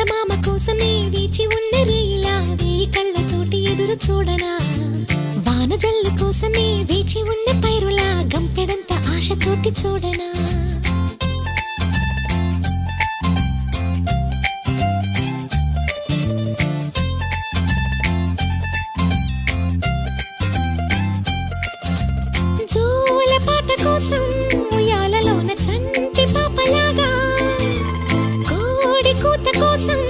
చందమామ కోసమే వేచి ఉన్న రేయిలా వేయి కళ్ళతోటి ఎదురు చూడనా వానజల్లు కోసమే వేచి ఉన్న పైరులా గంపెడంత ఆశతోటి చూడనా జోల పాట కోసం ఉయ్యాలలోన చంటి పాపలాగా కోడి కూత కోసం